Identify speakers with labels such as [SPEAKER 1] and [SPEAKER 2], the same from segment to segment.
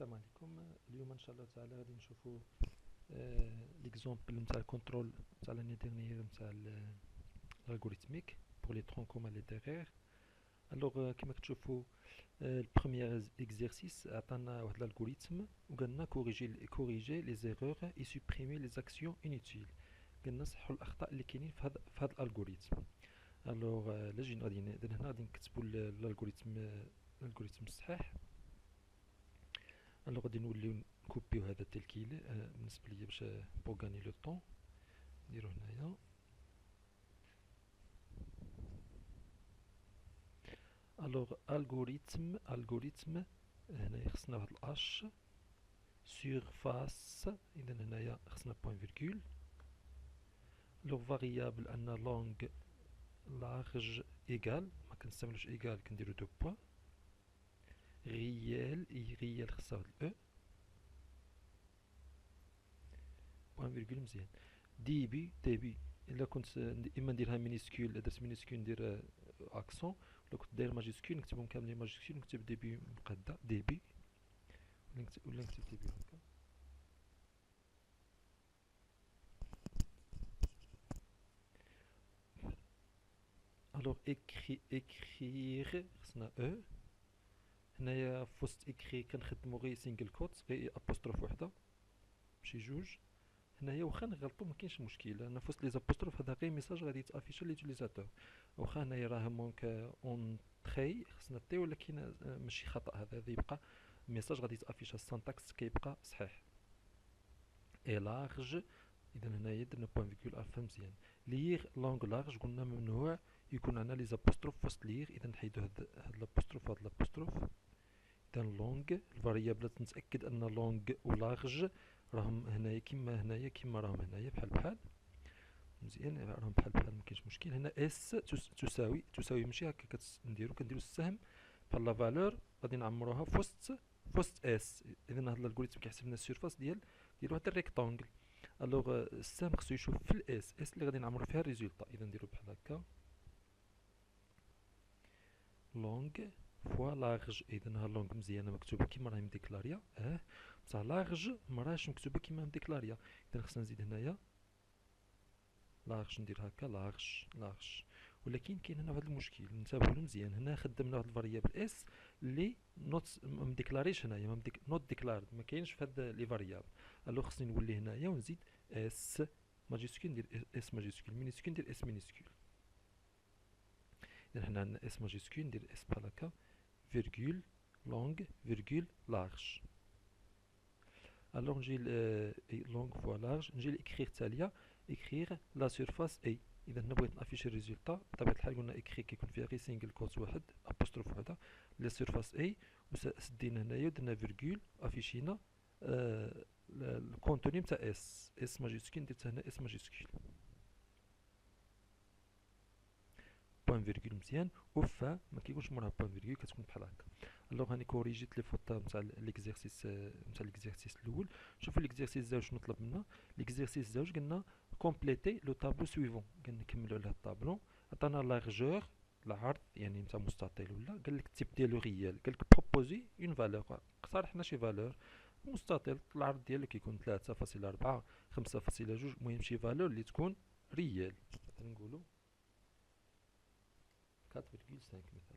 [SPEAKER 1] السلام عليكم. اليوم ان شاء الله تعالى غادي نشوفوا ليكزومبل نتاع الكونترول نتاع لاني ديرنيير نتاع الالغوريثميك بور لي ترون كومان ليتيرير. الوغ كما كتشوفوا البروميير اكزرسيس عطانا واحد الالغوريثم وقالنا كوريجي لي زيرور اي سوبريمي لي زاكسيون انوتيل. قالنا نصحوا الاخطاء اللي كاينين في هذا الالغوريثم. الوغ لا جينا غادي هنا غادي نكتبوا الالغوريثم الصحيح. الوغ غادي نوليو نكوبيو هذا تلكيل بالنسبه ليا باش بو غاني لو طون نديرو هنايا. الوغ الغوريثم هنايا خصنا واحد الاش سيرفاس، اذا هنايا خصنا بوين فيرغول. لوغ فاريابل ان لونغ لارج ايغال، ما كنستعملوش ايغال كنديرو دو بوين. ريال خصها واحد او بوين فيرغول. مزيان. دي بي الا كنت اما نديرها مينيسكول، درت مينيسكول ندير اكسون، ولا كنت داير ماجيسكول نكتبهم كاملين ماجيسكول نكتب ديبي مقدا ديبي، ولا نكتب ديبي هكا. الوغ اكريغ خصنا او. هنايا فوسط اكري كنخدمو غير سينجل كوت، غير ابوستروف وحده ماشي جوج. هنايا واخا نغلطو مكاينش مشكل، انا فوسط لي زابوستروف هذا غير ميساج غادي يتافيشا ليوتيليزاتور. واخا هنايا راه مونك اون تري خصنا تي، ولكن ماشي خطا، هذا يبقى ميساج غادي يتافيشا، السانتاكس كيبقى صحيح. اي لارج، اذا هنايا درنا بوين فيكول الفا. مزيان. لير لونغ لارج قلنا ممنوع يكون عندنا لي زابوستروف فوسط لير، اذا نحيدو هاد لابوستروف وهاد لابوستروف. اذا لونغ الفاريابل نتاكد ان لونغ ولارج راهم هنايا كيما راهم هنايا بحال. مزيان، راهم بحال مكاينش مشكل. هنا اس تساوي ماشي هكا كنديرو السهم بحال لا فالور غادي نعمروها فوسط اس. اذا هاد الالغوريثم كيحسب لنا السيرفاس ديال واحد الريكتانغل. الوغ السهم خصو يشوف في الاس اللي غادي نعمرو فيها الريزولطا. اذا نديرو بحال هكا لونغ فوا لارج. اذا ها لونغ مزيانه مكتوبه كيما راهي مديكلاريا، بصح لارج مراهاش مكتوبه كيما مديكلاريا. اذا خصنا نزيد هنايا لارج، ندير هكا لارج. ولكن كاين هنا واحد المشكل ننتبهوا له مزيان. هنا خدمنا واحد الفاريابل اس اللي نوت مديكلاريش هنايا، نوت ديكلارد، ما كاينش في هاد لي فاريابل. الو خصني نولي هنايا ونزيد اس ماجيسكول، ندير اس ماجيسكول، مينيسكول ندير اس مينيسكول. اذا حنا عندنا اس ماجيسكول ندير اس بحال هكا فيرغول لونغ فيرغول لارج. الوغ نجي لونغ فوا لارج، نجي لإكريغ التالية، إكريغ لا سيرفاس اي. اذا هنا بغيت نافيشي الريزولطا بطبيعة الحال قلنا إكريغ كيكون فيها غير سينجل كوت واحد ابوستروف وحده لا سيرفاس اي، وسدينا هنايا ودرنا فيرغول افيشينا الكونتوني نتاع اس ماجيسكول، درت هنا اس ماجيسكول بوين فيرغول. مزيان. وفا ما كيكونش موراها بوين فيرغول، كتكون بحال هكا. الوغ هاني كوريجيت لي فوطا نتاع ليكزيرسيس الاول. شوفوا ليكزيرسيس زاوج شنو طلب منا. ليكزيرسيس زاوج قلنا كومبليتي لو طابلو سويفون، قلنا نكملوا على الطابلو. عطانا لارجور العرض يعني نتاع مستطيل، ولا قال لك التيب ديالو ريال، قال لك بروبوزي اون فالور، اقترحنا شي فالور. مستطيل العرض ديالو كيكون 3.4 5.2، المهم شي فالور اللي تكون ريال. مثلا نقولوا 4.5 مثلا،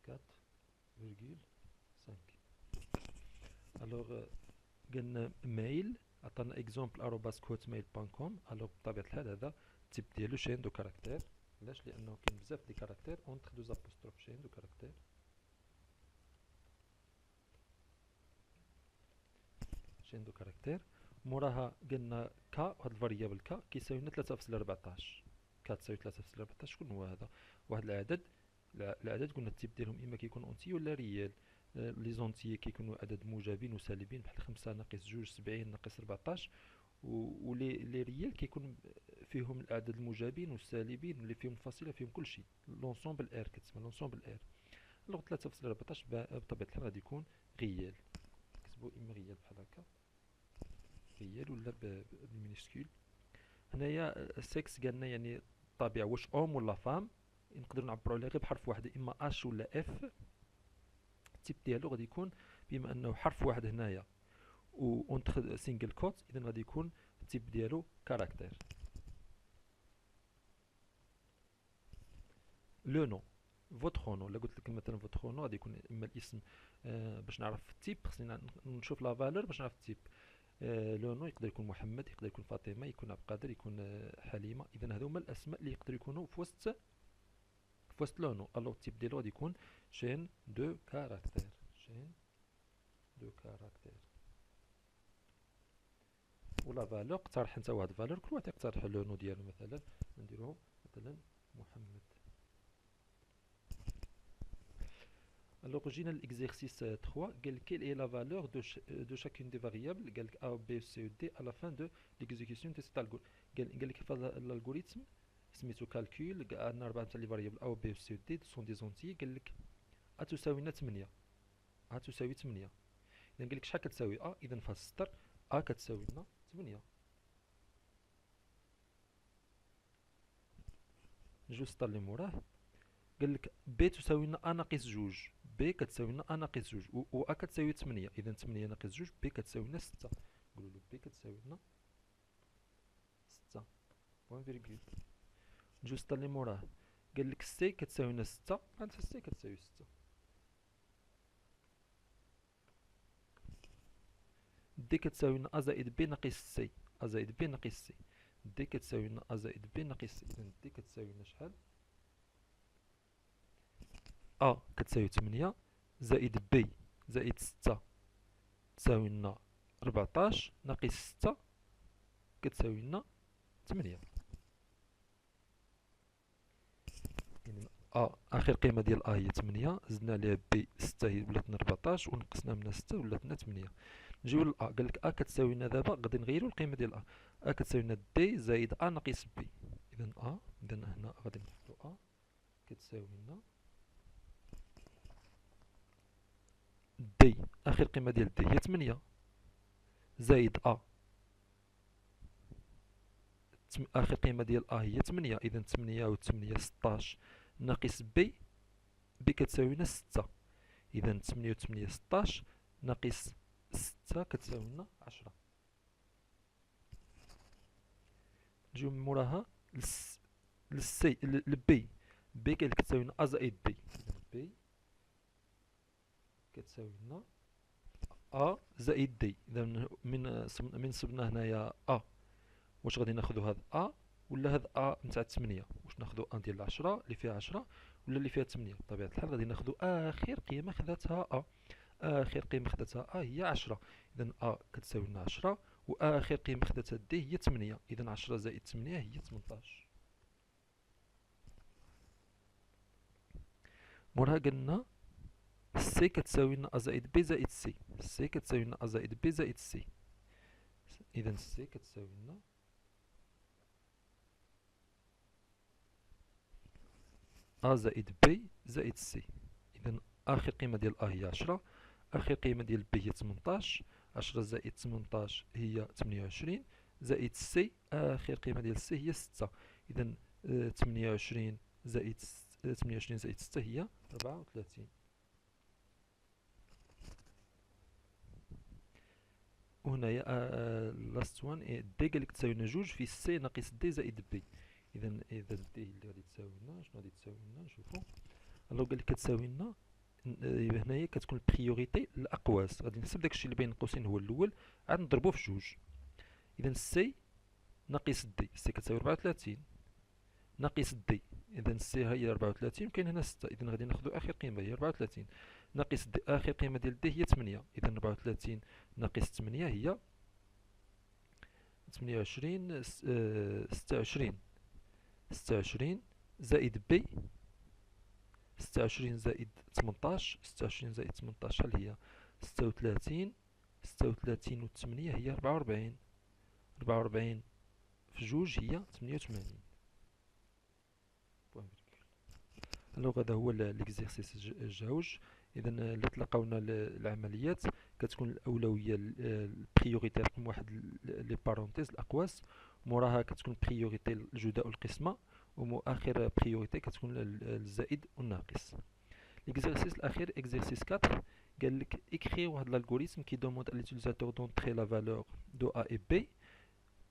[SPEAKER 1] 4.5. الوغ قلنا ميل، عطانا اكزومبل اروباس كوت ميل بوان كوم. الوغ بطبيعة الحال هذا التيب ديالو شين دو كاركتير. علاش؟ لانه كاين بزاف دي كاركتير اونتر دو زابوستروف، شين دو كاركتير موراها قلنا كا، واحد الفاريابل كا كيساوي لنا 3.14. كا تساوي 3.14. شكون هو هذا؟ واحد العدد. العدد قلنا التيب ديالهم اما كيكون اونتي ولا ريال. لي زونتيي كيكونوا عدد موجبين وسالبين بحال 5 ناقص 2 70 ناقص 14، ولي ريال كيكون فيهم الاعداد الموجبين والسالبين واللي فيهم الفاصله، فيهم كلشي. لونسومبل ار كتسمى لونسومبل ار. لوغ 3.14 بطبيعه الحال غادي يكون ريال، نكتبو اما ريال بحال هكا ريال ولا بالمينيسكول. هنايا 6 قالنا يعني الطابع واش اوم ولا فام، نقدروا نعبروا عليه غير بحرف واحد، اما اش ولا اف. التيب ديالو غادي يكون بما انه حرف واحد هنايا و اونتر سينجل كوت، اذا غادي يكون التيب ديالو كاركتير. لو نو فوتخ نو، الا قلت لك مثلا فوتخ نو غادي يكون اما الاسم، باش نعرف التيب خصني نشوف لا فالور باش نعرف التيب. لو نو يقدر يكون محمد، يقدر يكون فاطمه، يكون عبد القادر، يكون حليمه. اذا هادو هما الاسماء اللي يقدروا يكونوا في وسط لو نو. الوغ التيب ديالو غادي يكون شين دو كاركتير، شين دو كاركتير. ولا فالور اقترح انت واحد فالور، كل واحد يقترح لو نو ديالو، مثلا نديروه مثلا محمد. Alors, جينا l'exercice 3. Quelle est la valeur de chacune des variables A, B, C ou D à la fin de l'exécution de cet algorithme. قال لك في الالغوريثم سميتو كالكول، عندنا 4 تاع لي فاريابل A و B و C و D سون دي زونتي. قال لك A تساوي لنا 8، A تساوي 8. اذا قال لك شحال كتساوي A، اذا في السطر A كتساوي لنا 8. نجيو السطر اللي موراه، قال لك بي تساوي لنا ا ناقص جوج، بي كتساوي لنا ا ناقص جوج و ا كتساوي 8، اذا 8 ناقص جوج بي كتساوي لنا 6. نقولوا له بي كتساوي لنا 6 بوان فيرغول. نجيو السطر اللي موراه، قال لك سي كتساوي لنا 6، معناتها سي كتساوي 6. دي كتساوي لنا ا زائد بي ناقص سي، ا زائد بي ناقص سي. دي كتساوي لنا ا زائد بي ناقص سي، اذا دي كتساوي لنا شحال؟ ا كتساوي 8 زائد بي زائد 6 تساوي لنا 14 ناقص 6 كتساوي لنا 8. يعني اخر قيمه ديال هي 8، زدنا عليها بي 6 هي ولات لنا 14 ونقصنا منها 6 ولات لنا 8. نجيو للأ، قال لك كتساوي لنا دابا غادي نغيروا القيمه ديال كتساوي لنا دي زائد ناقص بي. اذا اذا هنا غادي نحطوا كتساوي لنا دي، اخر قيمه ديال دي هي 8 زائد اخر قيمه ديال هي 8، اذا 8 و 8 16 ناقص بي كتساوي لنا 6، اذا 8 و 8 16 ناقص 6 كتساوي لنا 10. نجيو من موراها للسي لبي، بي كتساوي لنا زائد دي، بي كتساوي لنا زائد دي. اذا من صبنا هنايا واش غادي ناخذوا هذا ولا هذا نتاع 8؟ واش ناخذوا ديال 10 اللي فيها 10 ولا اللي فيها 8؟ بطبيعه الحال غادي ناخذوا اخر قيمه خذاتها اخر قيمه خذاتها هي 10. اذا كتساوي لنا 10 واخر قيمه خذاتها دي هي 8، اذا 10 زائد 8 هي 18. موراها قلنا سي كتساوي لنا زائد بي زائد سي، سي كتساوي لنا زائد بي زائد سي. اذا سي كتساوي لنا زائد بي زائد سي. اذا اخر قيمه ديال هي 10، اخر قيمه ديال بي هي 18، 10 زائد 18 هي 28 زائد سي اخر قيمه ديال سي هي 6. اذا 28 زائد 6 هي 34. وهنايا لاست وان دي قالك تساوي لنا جوج في سي ناقص دي زائد بي. اذا دي اللي غادي تساوي لنا شنو غادي تساوي لنا نشوفو. الو قالك كتساوي لنا هنايا كتكون البريوريتي الاقواس، غادي نحسب داكشي اللي بين قوسين هو الاول عاد نضربوه في جوج. اذا سي ناقص دي، سي كتساوي 34 ناقص دي، اذا سي هي 34 وكاين هنا 6، اذا غادي ناخذ اخر قيمه هي 34 ناقص دي، اخر قيمه ديال دي هي 8، اذا 34 ناقص 8 هي 28 26 زائد بي 26 زائد 18، 26 زائد 18 شحال هي 36 و 8 هي 44 في جوج هي 88. الوغ هذا هو ليكزيرسيس الجوج. اذا الا تلقاونا العمليات كتكون الاولويه البريوريتي رقم واحد لي بارونتيز الاقواس، موراها كتكون بريوريتي الجداء والقسمة، وآخر بريوريتي كتكون الزائد والناقص. ليكزارسيس الأخير اكزارسيس 4 قال لك écrire واحد l'algorithme qui demande à l'utilisateur d'entrer la valeur de A et B,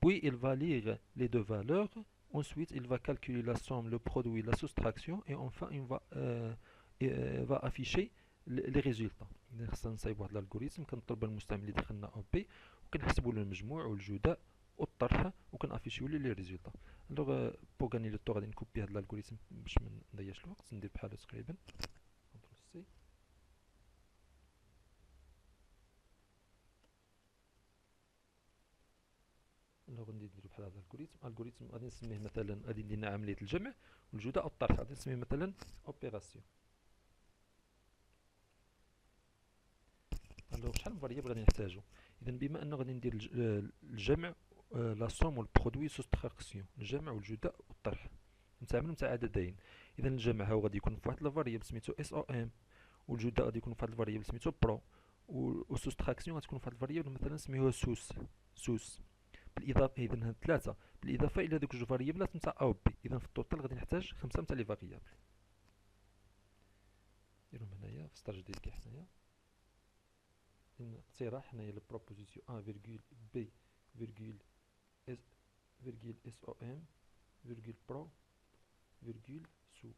[SPEAKER 1] puis il va lire les deux valeurs, ensuite il va calculer la somme, le produit, la soustraction, et enfin va afficher les résultats. إذا خصنا نصايب واحد الالغوريثم كنطلب المستعمل يدخلنا او بي وكنحسبوا له المجموع والجداء والطرح وكنافيشيو ليه لي ريزولطا. الوغ بوغ غاني لو طو غادي نكوبي هاد الالغوريثم باش ما نضيعش الوقت، ندير بحالو تقريبا كنترول سي. الوغ نديرو بحال هاد الالغوريثم غادي نسميه مثلا، غادي ندير عملية الجمع والجداء والطرح، غادي نسميه مثلا اوبيراسيون. الوغ شحال من فاريابل غادي نحتاجو؟ اذا بما انه غادي ندير الجمع لا سوم والبرودوي سوستراكسيون، الجمع والجداء والطرح، نتعامل مع عددين. اذا الجمع هو غادي يكون فواحد الفاريابل سميتو اس او ام، والجداء غادي يكون فواحد الفاريابل سميتو برو، والسوستراكسيون غتكون فواحد الفاريابل مثلا سميوها سوس. بالاضافه اذا هاد ثلاثه بالاضافه الى دوك جوج فاريابلات نتاع او بي، اذا في التوتال غادي نحتاج خمسه نتاع لي فاريابل. نديرهم هنايا في ستار جديد كي حنايا اقتراح هنايا البروبوزيسيون ا فيرغول بي فيرغول اس فيرغول اس او ام فيرغول برو فيرغول سو.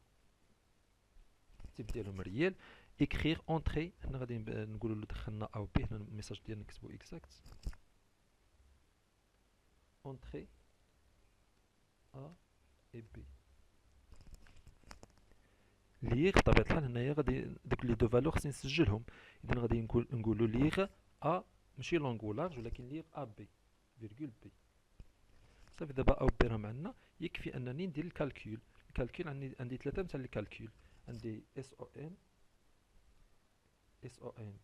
[SPEAKER 1] التيب ديالهم ريال. اكريغ اونتري، هنا غادي نقولوا له دخلنا او بي، هنا الميساج ديالنا نكتبو اكزاكت اونتري ا اي بي. ليغ بطبيعة الحال هنايا غادي دوك لي دو فالور خصني نسجلهم، اذا غادي نقولوا ليغ ا ماشي لونغولارج ولكن ليغ ا بي فيرغول بي. صافي دابا او بي راه معنا، يكفي انني ندير الكالكول. عندي ثلاثه نتاع الكالكول، عندي اس او ام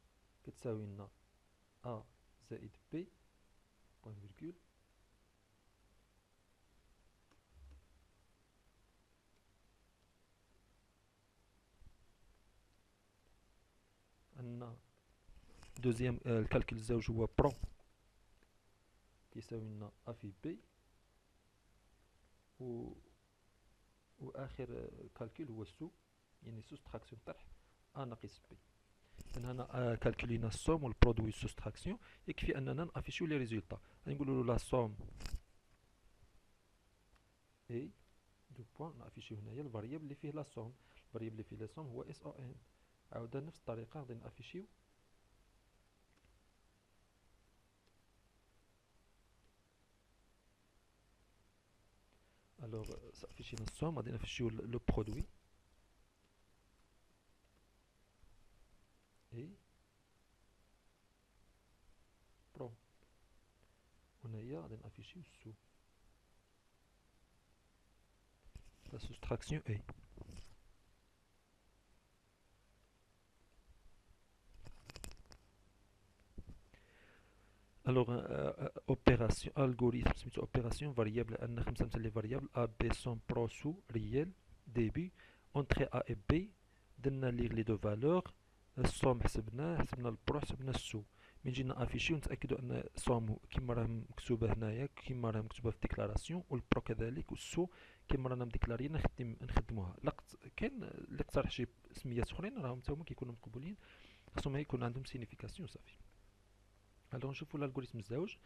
[SPEAKER 1] كتساوي لنا ا زائد بي بوان فيرغول، عندنا دوزيام الكالكول الزوج هو برو كيساوي لنا ا في بي، واخر كالكول هو سو، يعني سوستراكسيون طرح ا ناقص بي. إذن هنا كالكولينا السوم والبرودوي سوستراكسيون، يكفي اننا نافيشيو لي ريزولطا. غادي نقولوا له لا سوم اي دو بوان، نافيشيو هنايا الفاريابل اللي فيه لا سوم، الفاريابل اللي فيه لا سوم هو اس او ام. عاودا نفس الطريقه غادي نافيشيو الوغ سافيشينا السوم، غادي نافيشيو لو برودوي اي برو، هنايا غادي نافيشيو سو لا سوستراكسيون اي. الوغ اوبيراسيون الغوريثم سميتو اوبيراسيون فاريابل، لان خمسه نتاع لي فاريابل ا بي سون برو سو ريال ديبي اونتري ا اي بي، درنا ليغ لي دو فالور، السوم حسبناه، حسبنا البرو، حسبنا السو. من جينا افيشيو نتاكدوا ان سوم كيما راه مكتوبه هنايا كيما راه مكتوبه في الديكلاراسيون، والبرو كذلك، والسو كيما رانا مديكلاريين نخدموها. كاين اللي اقترح شي سميات اخرين راهم تا هما كيكونوا مقبولين، خصهم يكون عندهم سينيفيكاسيون صافي. الوغ نشوفوا الالغوريثم الزوج.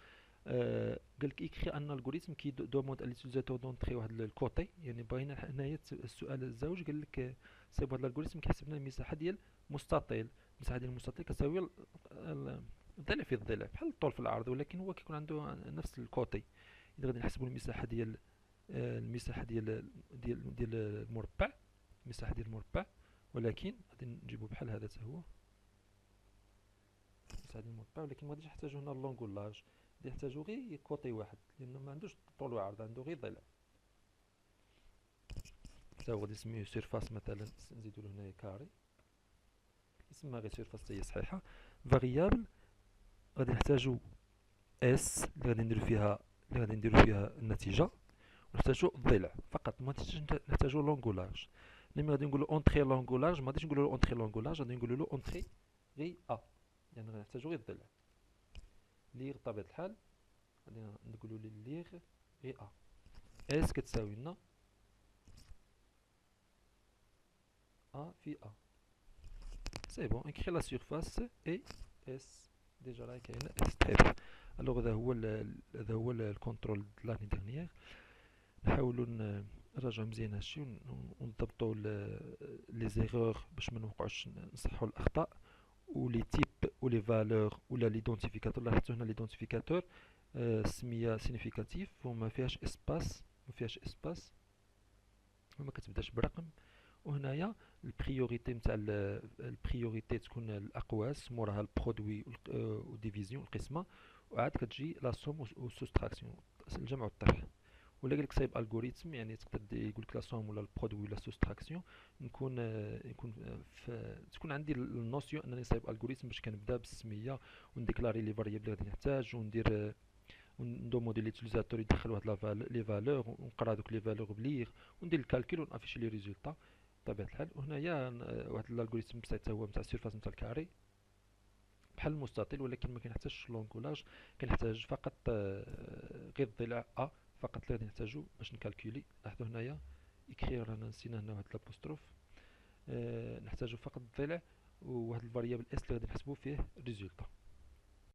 [SPEAKER 1] قالك اكري ان الالغوريثم كي دوموند اليوتيليزاتور دونطري واحد الكوتي، يعني باغيين هنايا السؤال الزوج قال لك صايب واحد الالغوريثم كيحسب لنا المساحه ديال مستطيل، المساحه ديال المستطيل كتساوي الضلع في الضلع بحال الطول في العرض، ولكن هو كيكون عنده نفس الكوتي. اذا غادي نحسبوا المساحه ديال المربع، المساحه ديال المربع، ولكن غادي نجيبو بحال هذا حتى هو المساحه ديال المربع، ولكن ما غاديش نحتاجو هنا اللونغولاج، غادي نحتاجو غير كوتي واحد لانه ما عندوش طول وعرض، عنده غير ضلع. حتى هو غادي نسميوه سيرفاس مثلا، نزيدو له هنايا كاري، يسمى غير سيرفاس حتى هي صحيحه. فاريابل غادي نحتاجو اس اللي غادي نديرو فيها النتيجه، ونحتاجو الضلع فقط، ما نحتاجو لونغولاج. ملي غادي نقولو اونتري لونغولاج ما غاديش نقولو له اونتري لونغولاج، غادي نقولو له اونتري غي ا، يعني غنحتاجو غير الضلع. ليغ بطبيعة الحال غادي نقولو ليه ليغ غي ا. اس كتساوي لنا ا في ا. سي بون اكري لا سيرفاس اي اس. ديجا راه كاينه اس. تري بيان. الوغ هذا هو الكونترول د لاني ديرنيير. نحاولوا نراجعوا مزيان هادشي ونضبطوا لي زيرور باش ما نوقعوش، نصحوا الاخطاء. ولي تيب ولي فالور ولا ليدونتيفيكاتور. لاحظتوا هنا ليدونتيفيكاتور السميه سينيفيكاتيف وما فيهاش اسباس، ما فيهاش اسباس وما كتبداش برقم. وهنايا البريوريتي نتاع البريوريتي تكون الاقواس، موراها البرودوي وديفيزيون القسمه، وعاد كتجي لا سوم والسوستراكسيون الجمع والطرح. ولا قالك صايب الغوريثم يعني تقدر يقول لك لا سوم ولا البرودوي ولا سوستراكسيون. يكون تكون عندي النوسيون انني صايب الغوريثم باش كنبدا بالسميه ونديكلاري لي فاريابل اللي غادي نحتاج وندير وندومودي ليوتيليزاتور يدخل واحد لي فالور ونقرا دوك لي فالور بليغ وندير الكالكول ونافيشي لي ريزولطا بطبيعه الحال. وهنايا واحد الالغوريثم حتى هو نتاع السيرفاس نتاع الكاري بحال المستطيل، ولكن ما كنحتاجش لونكولاج. كنحتاج فقط غير الضلع ا فقط اللي غادي نحتاجو باش نكالكولي. لاحظوا هنايا اكري رانا نسينا هنا واحد لابوستروف. نحتاجو فقط الضلع وواحد الفاريابل اس اللي غادي نحسبو فيه ريزولطا.